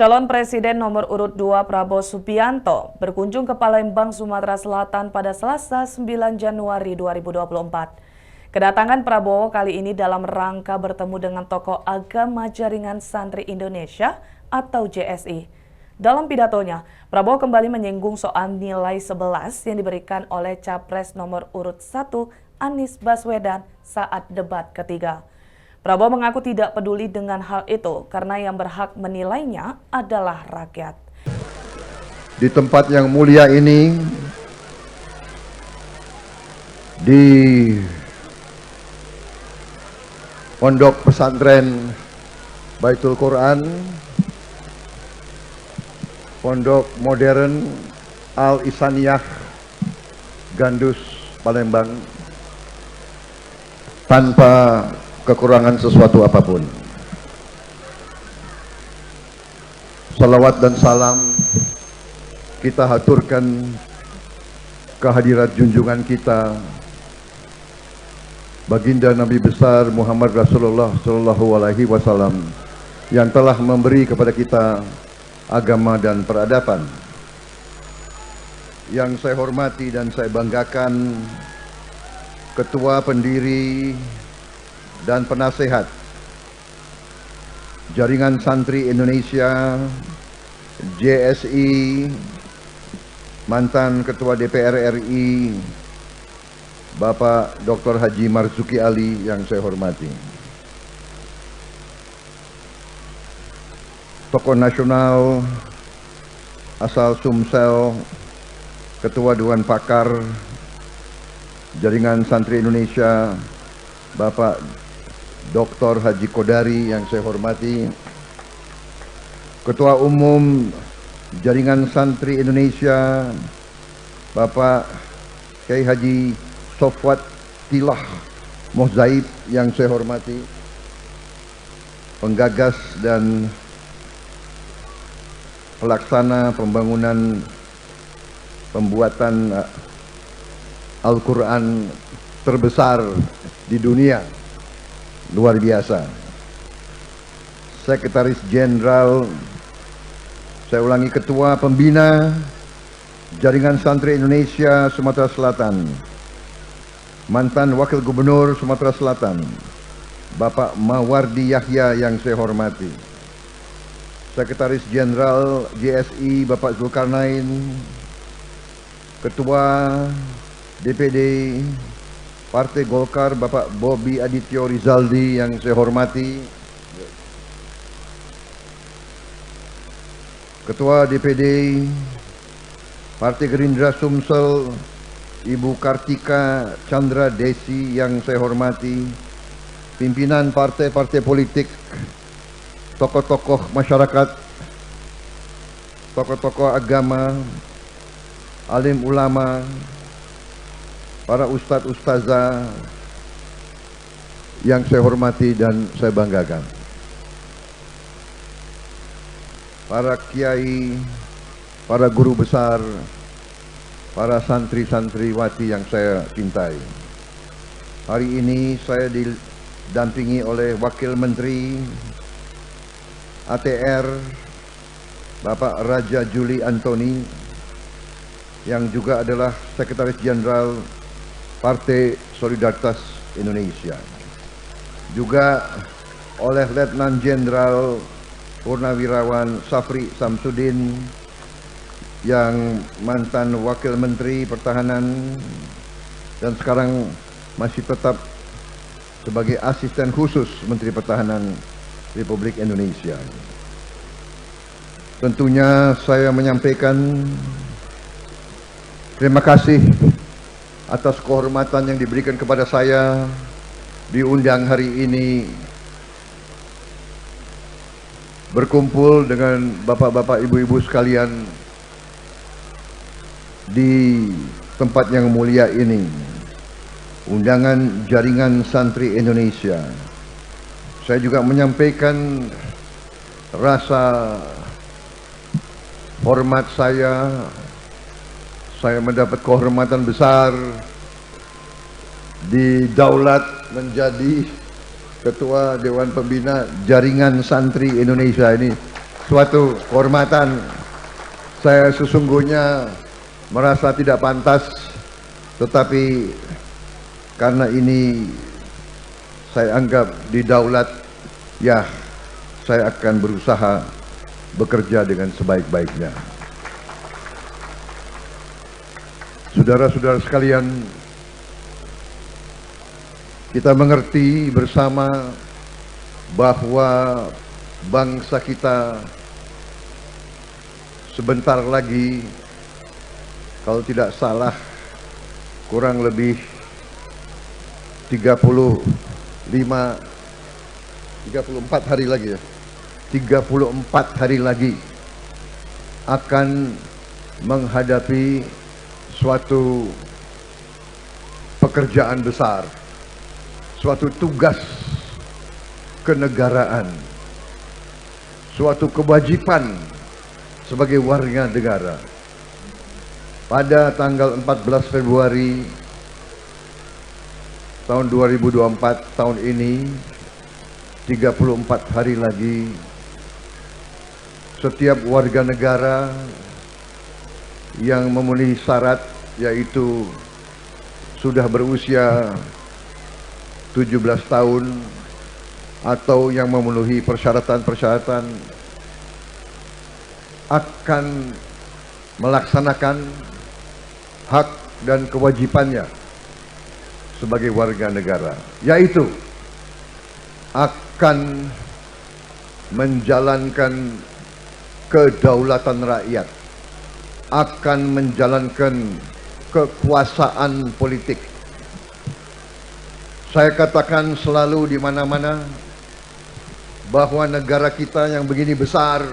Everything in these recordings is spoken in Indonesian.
Calon Presiden nomor urut 2 Prabowo Subianto berkunjung ke Palembang, Sumatera Selatan pada Selasa 9 Januari 2024. Kedatangan Prabowo kali ini dalam rangka bertemu dengan tokoh agama Jaringan Santri Indonesia atau JSI. Dalam pidatonya, Prabowo kembali menyinggung soal nilai 11 yang diberikan oleh Capres nomor urut 1 Anies Baswedan saat debat ketiga. Prabowo mengaku tidak peduli dengan hal itu karena yang berhak menilainya adalah rakyat. Di tempat yang mulia ini, di Pondok Pesantren Baitul Quran, Pondok Modern Al-Ihsaniyah Gandus, Palembang, tanpa kekurangan sesuatu apapun. Salawat dan salam kita haturkan kehadirat junjungan kita Baginda Nabi besar Muhammad Rasulullah Shallallahu Alaihi Wasallam yang telah memberi kepada kita agama dan peradaban. Yang saya hormati dan saya banggakan Ketua Pendiri dan Penasehat Jaringan Santri Indonesia JSI, mantan Ketua DPR RI Bapak Dr. Haji Marzuki Ali yang saya hormati, tokoh nasional asal Sumsel, Ketua Dewan Pakar Jaringan Santri Indonesia Bapak Dr. Haji Kodari yang saya hormati, Ketua Umum Jaringan Santri Indonesia Bapak Kiai Haji Sofwat Tilah Mozaib yang saya hormati, penggagas dan pelaksana pembangunan pembuatan Al-Quran terbesar di dunia, luar biasa, Sekretaris Jenderal, saya ulangi, Ketua Pembina Jaringan Santri Indonesia Sumatera Selatan, mantan Wakil Gubernur Sumatera Selatan Bapak Mawardi Yahya yang saya hormati, Sekretaris Jenderal JSI Bapak Zulkarnain, Ketua DPD Partai Golkar Bapak Bobi Adityo Rizaldi yang saya hormati, Ketua DPD Partai Gerindra Sumsel Ibu Kartika Chandra Desi yang saya hormati, pimpinan partai-partai politik, tokoh-tokoh masyarakat, tokoh-tokoh agama, alim ulama, para ustadz ustazah yang saya hormati dan saya banggakan, para kiai, para guru besar, para santri-santriwati yang saya cintai. Hari ini saya didampingi oleh Wakil Menteri ATR Bapak Raja Juli Antoni yang juga adalah Sekretaris Jenderal Partai Solidaritas Indonesia, juga oleh Letnan Jenderal Purnawirawan Safri Samsudin yang mantan Wakil Menteri Pertahanan dan sekarang masih tetap sebagai Asisten Khusus Menteri Pertahanan Republik Indonesia. Tentunya saya menyampaikan terima kasih atas kehormatan yang diberikan kepada saya diundang hari ini berkumpul dengan bapak-bapak, ibu-ibu sekalian di tempat yang mulia ini, undangan Jaringan Santri Indonesia. Saya juga menyampaikan rasa hormat saya mendapat kehormatan besar didaulat menjadi Ketua Dewan Pembina Jaringan Santri Indonesia ini. suatu kehormatan. Saya sesungguhnya merasa tidak pantas, tetapi karena ini saya anggap didaulat, ya saya akan berusaha bekerja dengan sebaik-baiknya. Saudara-saudara sekalian, kita mengerti bersama bahwa bangsa kita sebentar lagi, kalau tidak salah, kurang lebih 34 hari lagi ya. 34 hari lagi akan menghadapi suatu pekerjaan besar, suatu tugas kenegaraan, suatu kewajiban sebagai warga negara. Pada tanggal 14 Februari tahun 2024, tahun ini, 34 hari lagi, setiap warga negara yang memenuhi syarat, yaitu sudah berusia 17 tahun atau yang memenuhi persyaratan-persyaratan, akan melaksanakan hak dan kewajibannya sebagai warga negara, yaitu akan menjalankan kedaulatan rakyat, akan menjalankan kekuasaan politik. Saya katakan selalu di mana-mana bahwa negara kita yang begini besar,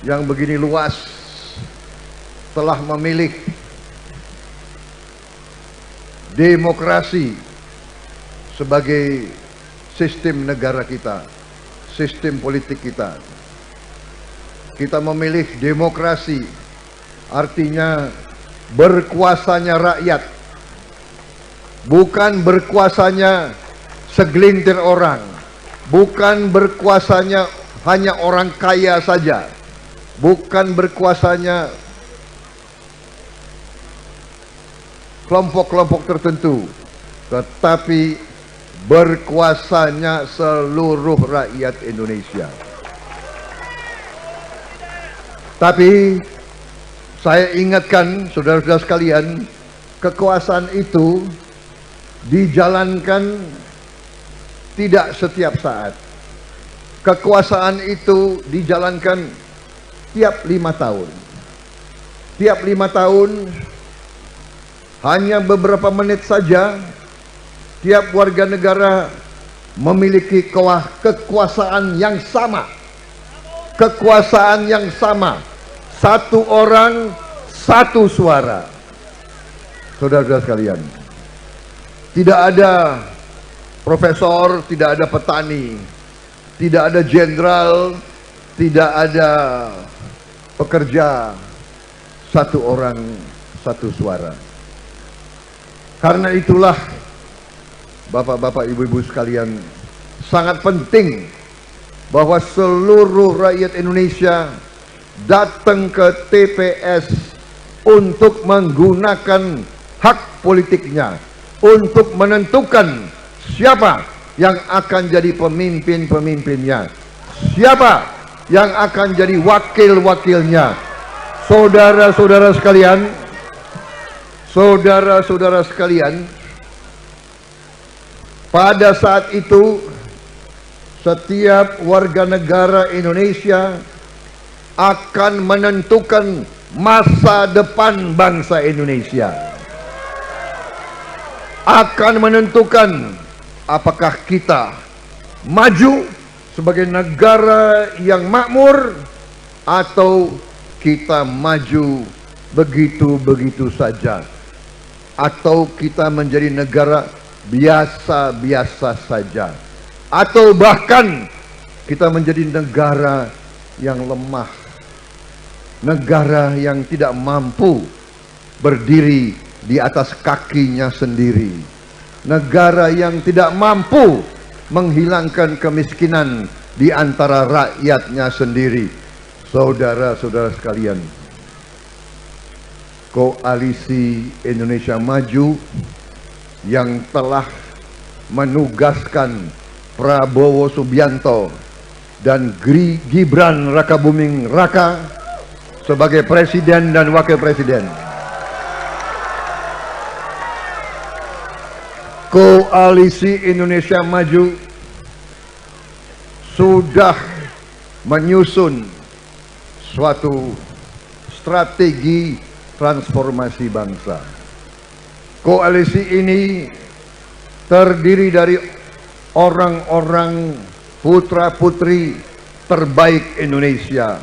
yang begini luas, telah memilih demokrasi sebagai sistem negara kita, sistem politik kita. Kita memilih demokrasi, artinya berkuasanya rakyat, bukan berkuasanya segelintir orang, bukan berkuasanya hanya orang kaya saja, bukan berkuasanya kelompok-kelompok tertentu, tetapi berkuasanya seluruh rakyat Indonesia. Tapi saya ingatkan saudara-saudara sekalian, kekuasaan itu dijalankan tidak setiap saat. Kekuasaan itu dijalankan tiap 5 tahun. Tiap 5 tahun, hanya beberapa menit saja, tiap warga negara memiliki kekuasaan yang sama. Kekuasaan yang sama. Satu orang, satu suara. Saudara-saudara sekalian, tidak ada profesor, tidak ada petani, tidak ada jenderal, tidak ada pekerja. Satu orang, satu suara. Karena itulah, bapak-bapak, ibu-ibu sekalian, sangat penting bahwa seluruh rakyat Indonesia datang ke TPS untuk menggunakan hak politiknya, untuk menentukan siapa yang akan jadi pemimpin-pemimpinnya, siapa yang akan jadi wakil-wakilnya. Saudara-saudara sekalian, saudara-saudara sekalian, pada saat itu setiap warga negara Indonesia akan menentukan masa depan bangsa Indonesia, akan menentukan apakah kita maju sebagai negara yang makmur atau kita maju begitu-begitu saja, atau kita menjadi negara biasa-biasa saja, atau bahkan kita menjadi negara yang lemah, negara yang tidak mampu berdiri di atas kakinya sendiri, negara yang tidak mampu menghilangkan kemiskinan di antara rakyatnya sendiri. Saudara-saudara sekalian, Koalisi Indonesia Maju yang telah menugaskan Prabowo Subianto dan Gibran Rakabuming Raka sebagai presiden dan wakil presiden. Koalisi Indonesia Maju sudah menyusun suatu strategi transformasi bangsa. Koalisi ini terdiri dari orang-orang putra-putri terbaik Indonesia,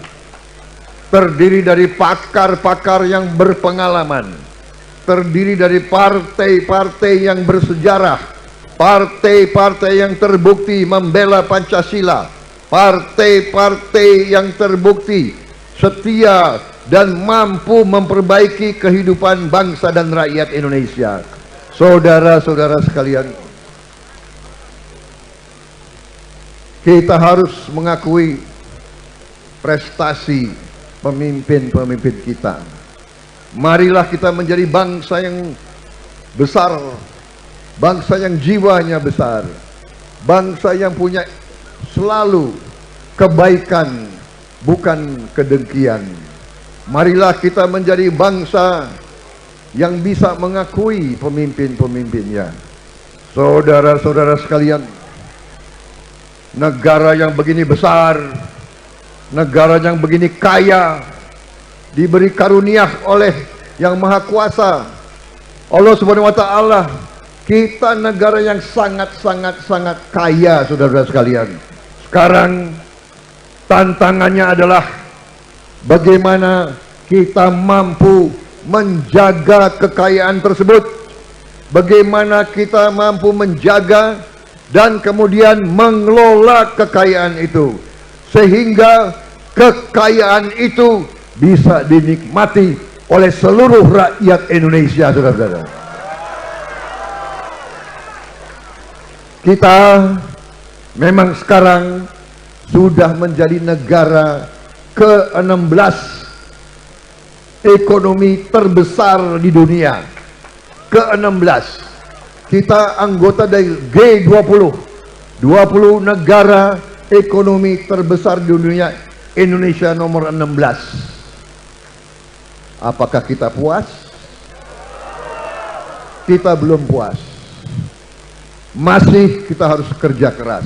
terdiri dari pakar-pakar yang berpengalaman, terdiri dari partai-partai yang bersejarah, partai-partai yang terbukti membela Pancasila, partai-partai yang terbukti setia dan mampu memperbaiki kehidupan bangsa dan rakyat Indonesia. Saudara-saudara sekalian, kita harus mengakui prestasi pemimpin-pemimpin kita. Marilah kita menjadi bangsa yang besar, bangsa yang jiwanya besar, bangsa yang punya selalu kebaikan, bukan kedengkian. Marilah kita menjadi bangsa yang bisa mengakui pemimpin-pemimpinnya. Saudara-saudara sekalian, negara yang begini besar, negara yang begini kaya, diberi karunia oleh Yang Maha Kuasa, Allah Subhanahu wa Ta'ala. Kita negara yang sangat kaya, saudara-saudara sekalian. Sekarang tantangannya adalah bagaimana kita mampu menjaga kekayaan tersebut, bagaimana kita mampu menjaga dan kemudian mengelola kekayaan itu sehingga kekayaan itu bisa dinikmati oleh seluruh rakyat Indonesia, saudara-saudara. Kita memang sekarang sudah menjadi negara ke-16 ekonomi terbesar di dunia. Ke-16. Kita anggota dari G20, 20 negara ekonomi terbesar di dunia. Indonesia nomor 16. Apakah kita puas? Kita belum puas. Masih kita harus kerja keras.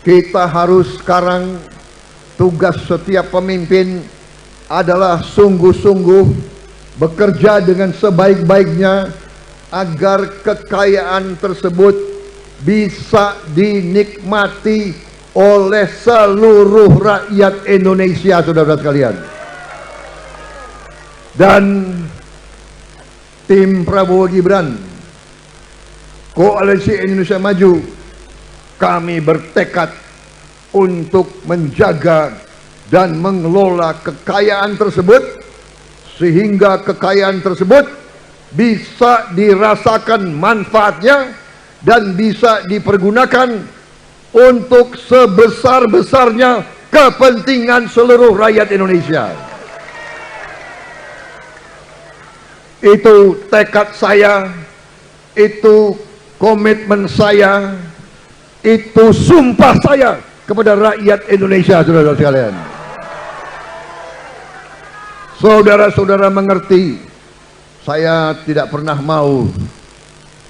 Kita harus sekarang, tugas setiap pemimpin adalah sungguh-sungguh bekerja dengan sebaik-baiknya agar kekayaan tersebut bisa dinikmati oleh seluruh rakyat Indonesia, saudara-saudara sekalian. Dan tim Prabowo Gibran, Koalisi Indonesia Maju, kami bertekad untuk menjaga dan mengelola kekayaan tersebut sehingga kekayaan tersebut bisa dirasakan manfaatnya dan bisa dipergunakan untuk sebesar-besarnya kepentingan seluruh rakyat Indonesia. Itu tekad saya, itu komitmen saya, itu sumpah saya kepada rakyat Indonesia, saudara-saudara sekalian. Saudara-saudara mengerti, saya tidak pernah mau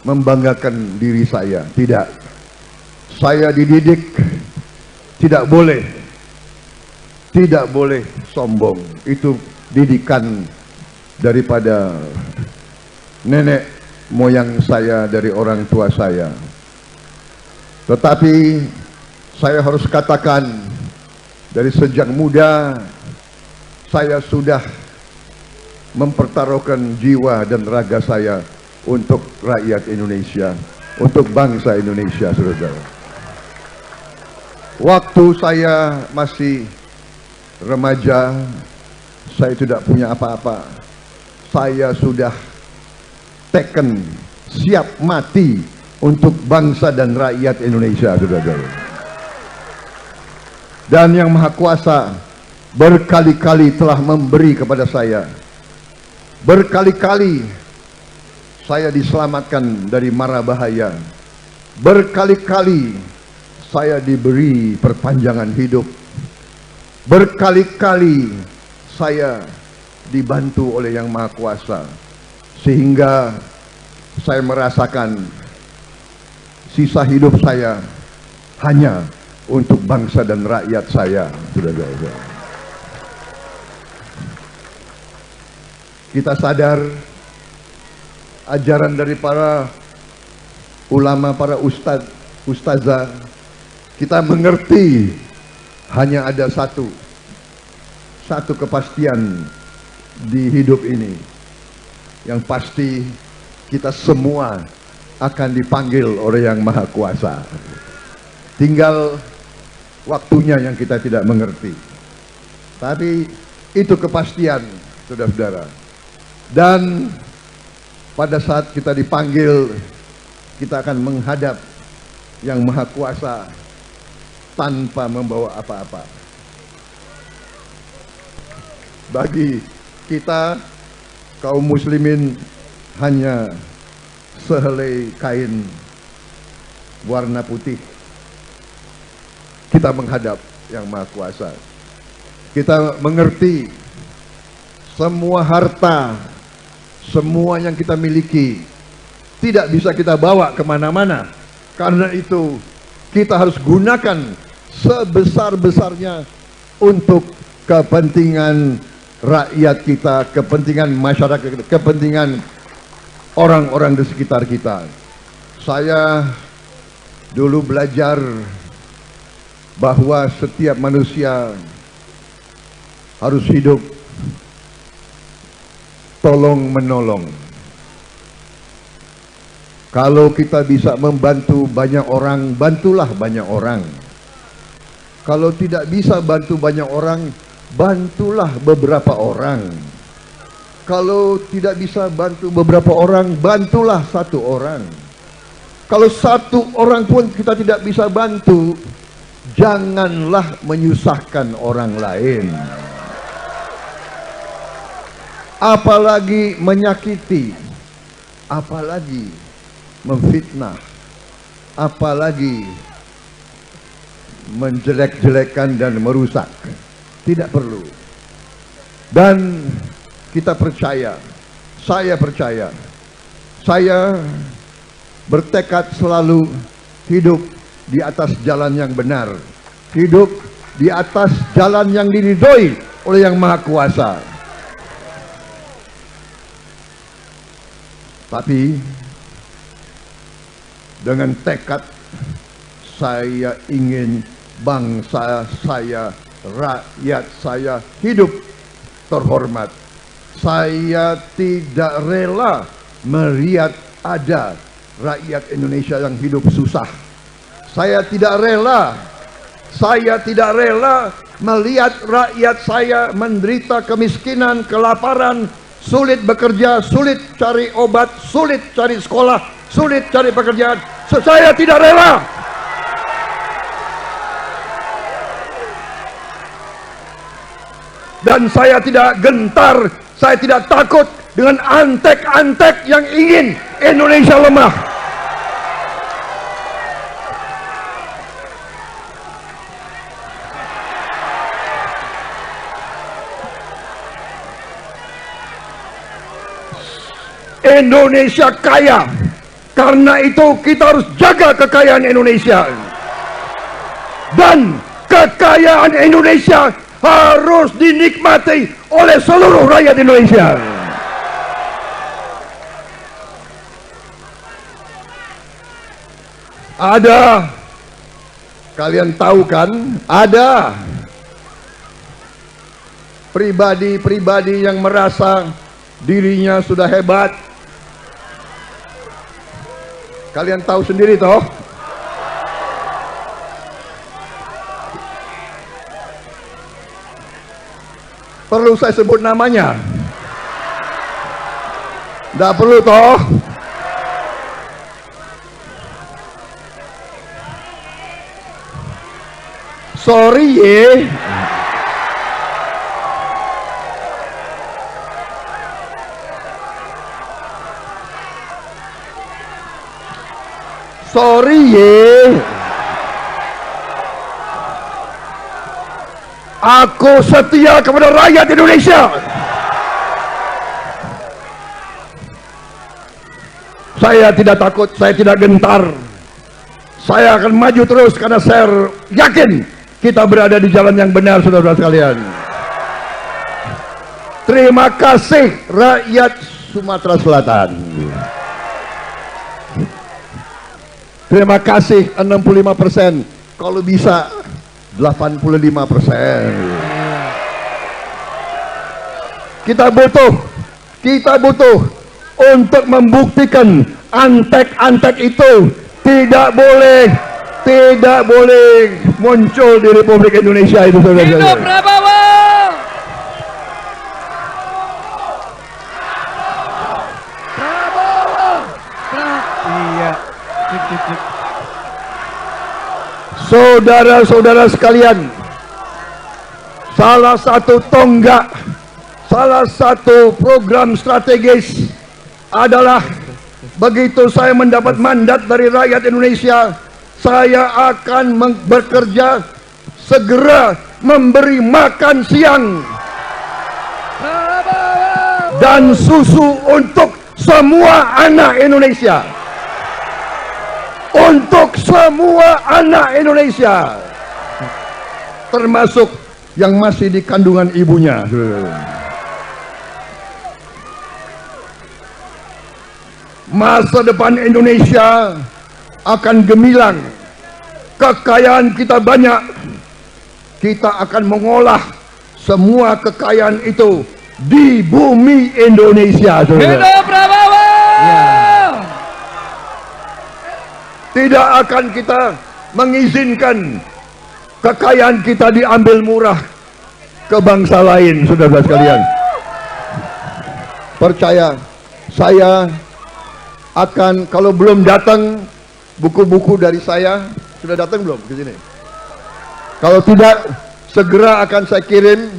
membanggakan diri saya, tidak. Saya dididik tidak boleh sombong. Itu didikan daripada nenek moyang saya, dari orang tua saya. Tetapi saya harus katakan, dari sejak muda saya sudah mempertaruhkan jiwa dan raga saya untuk rakyat Indonesia, untuk bangsa Indonesia, saudara. Waktu saya masih remaja, saya tidak punya apa-apa. Saya sudah siap mati untuk bangsa dan rakyat Indonesia, saudara-saudara. dan Yang Maha Kuasa berkali-kali telah memberi kepada saya. Berkali-kali saya diselamatkan dari mara bahaya. Berkali-kali saya diberi perpanjangan hidup. Berkali-kali saya dibantu oleh Yang Maha Kuasa, sehingga saya merasakan sisa hidup saya hanya untuk bangsa dan rakyat saya. Saudara-saudara, kita sadar ajaran dari para ulama, para ustazah, kita mengerti hanya ada satu kepastian di hidup ini. Yang pasti kita semua akan dipanggil oleh Yang Maha Kuasa. Tinggal waktunya yang kita tidak mengerti. Tapi itu kepastian, saudara-saudara. Dan pada saat kita dipanggil, kita akan menghadap Yang Maha Kuasa tanpa membawa apa-apa. Bagi kita kaum muslimin hanya sehelai kain warna putih. Kita menghadap Yang Maha Kuasa. Kita mengerti semua harta, semua yang kita miliki tidak bisa kita bawa kemana-mana. Karena itu kita harus gunakan sebesar-besarnya untuk kepentingan rakyat kita, kepentingan masyarakat, kepentingan orang-orang di sekitar kita. Saya dulu belajar bahwa setiap manusia harus hidup tolong menolong. Kalau kita bisa membantu banyak orang, bantulah banyak orang. Kalau tidak bisa bantu banyak orang, bantulah beberapa orang. Kalau tidak bisa bantu beberapa orang, bantulah satu orang. Kalau satu orang pun kita tidak bisa bantu, janganlah menyusahkan orang lain. Apalagi menyakiti, apalagi memfitnah, apalagi menjelek-jelekan dan merusak. Tidak perlu. Dan kita percaya, saya percaya, saya bertekad selalu hidup di atas jalan yang benar, hidup di atas jalan yang diridhoi oleh Yang Maha Kuasa. Tapi dengan tekad saya ingin bangsa saya, rakyat saya hidup terhormat. Saya tidak rela melihat ada rakyat Indonesia yang hidup susah. Saya tidak rela melihat rakyat saya menderita kemiskinan, kelaparan, sulit bekerja, sulit cari obat, sulit cari sekolah, sulit cari pekerjaan. Saya tidak rela. Dan saya tidak gentar, saya tidak takut dengan antek-antek yang ingin Indonesia lemah. Indonesia kaya, karena itu kita harus jaga kekayaan Indonesia. Dan kekayaan Indonesia harus dinikmati oleh seluruh rakyat Indonesia. Ada, kalian tahu kan, ada pribadi-pribadi yang merasa dirinya sudah hebat. Kalian tahu sendiri toh? Perlu saya sebut namanya? Tidak perlu toh? Sorry ye. Sorry ye. Aku setia kepada rakyat Indonesia. Saya tidak takut, saya tidak gentar. Saya akan maju terus karena saya yakin kita berada di jalan yang benar, saudara-saudara sekalian. Terima kasih rakyat Sumatera Selatan. Terima kasih 65%, kalau bisa 85%. Kita butuh untuk membuktikan antek-antek itu tidak boleh muncul di Republik Indonesia itu, saudara-saudara. Hidup Prabowo! Iya. Saudara-saudara sekalian, salah satu tonggak, salah satu program strategis adalah begitu saya mendapat mandat dari rakyat Indonesia, saya akan bekerja segera memberi makan siang dan susu untuk semua anak Indonesia. Untuk semua anak Indonesia, termasuk yang masih di kandungan ibunya. Masa depan Indonesia akan gemilang. Kekayaan kita banyak. Kita akan mengolah semua kekayaan itu di bumi Indonesia. Hidup Prabowo! Tidak akan kita mengizinkan kekayaan kita diambil murah ke bangsa lain, saudara-saudara sekalian. Percaya, saya akan, kalau belum datang buku-buku dari saya, sudah datang belum ke sini? Kalau tidak, segera akan saya kirim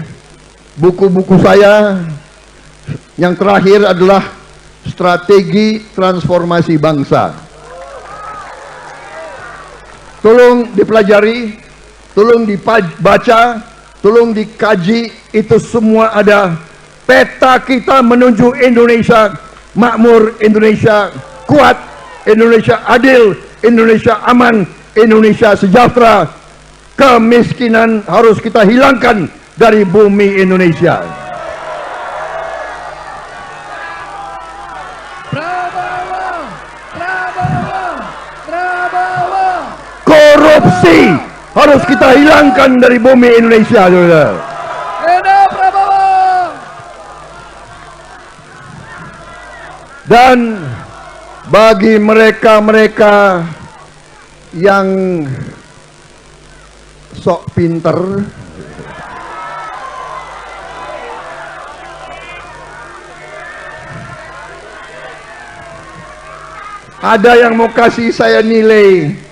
buku-buku saya. Yang terakhir adalah strategi transformasi bangsa. Tolong dipelajari, tolong dibaca, tolong dikaji, itu semua ada. Peta kita menuju Indonesia makmur, Indonesia kuat, Indonesia adil, Indonesia aman, Indonesia sejahtera. Kemiskinan harus kita hilangkan dari bumi Indonesia. Korupsi harus kita hilangkan dari bumi Indonesia, saudara. Hidup Prabowo! Dan bagi mereka-mereka yang sok pinter, ada yang mau kasih saya nilai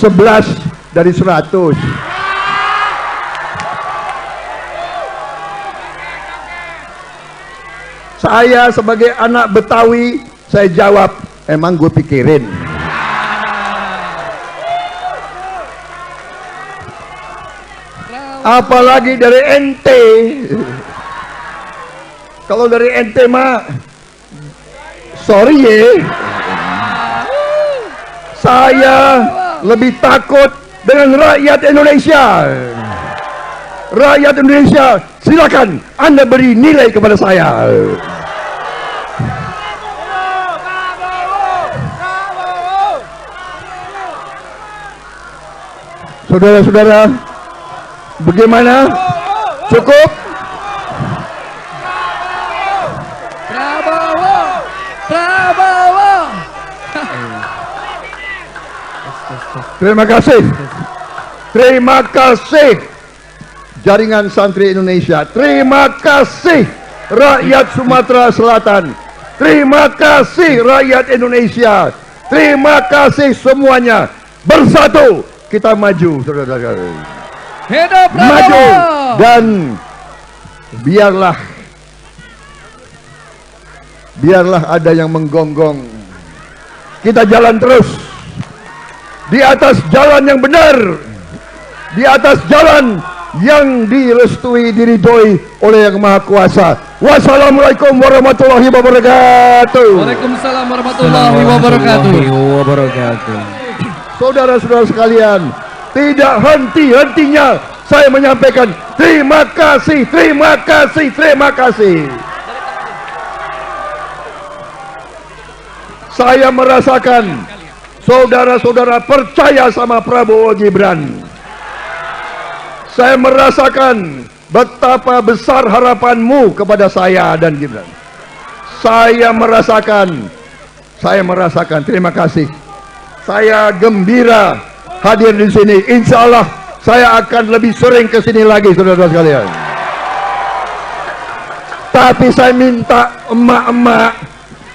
11 dari 100. Saya sebagai anak Betawi, saya jawab, emang gue pikirin. Apalagi dari ente. Kalau dari ente mah, sorry ya. Saya lebih takut dengan rakyat Indonesia. Rakyat Indonesia, silakan Anda beri nilai kepada saya. Saudara-saudara, bagaimana? Cukup? Prabowo! Prabowo! Terima kasih. Terima kasih Jaringan Santri Indonesia. Terima kasih rakyat Sumatera Selatan. Terima kasih rakyat Indonesia. Terima kasih semuanya. Bersatu kita maju, saudara-saudara. Hidup Maju Prabowo. dan biarlah ada yang menggonggong. Kita jalan terus di atas jalan yang benar, di atas jalan yang direstui, diridhoi oleh Yang Maha Kuasa. Wassalamualaikum warahmatullahi wabarakatuh. Waalaikumsalam warahmatullahi wabarakatuh. Saudara-saudara sekalian, tidak henti-hentinya saya menyampaikan terima kasih, terima kasih, terima kasih. Saya merasakan saudara-saudara percaya sama Prabowo Gibran. Saya merasakan betapa besar harapanmu kepada saya dan Gibran. Saya merasakan, terima kasih. Saya gembira hadir di sini. Insya Allah saya akan lebih sering ke sini lagi, saudara-saudara sekalian. Tapi saya minta emak-emak,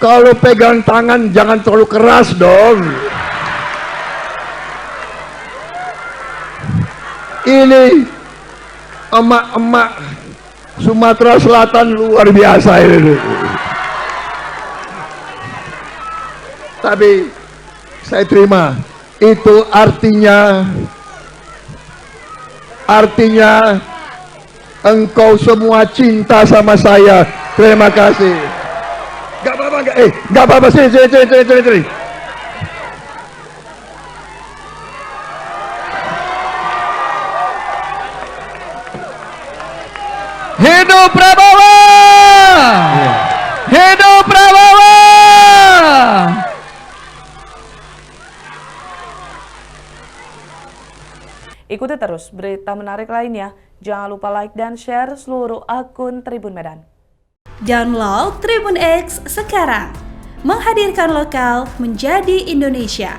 kalau pegang tangan jangan terlalu keras dong. Ini emak-emak Sumatera Selatan luar biasa ini. Tapi saya terima. Itu artinya engkau semua cinta sama saya. Terima kasih. Gak apa-apa, sini. Hidup Prabowo. Hidup Prabowo. Ikuti terus berita menarik lainnya. Jangan lupa like dan share seluruh akun Tribun Medan. Download Tribun X sekarang. Menghadirkan lokal menjadi Indonesia.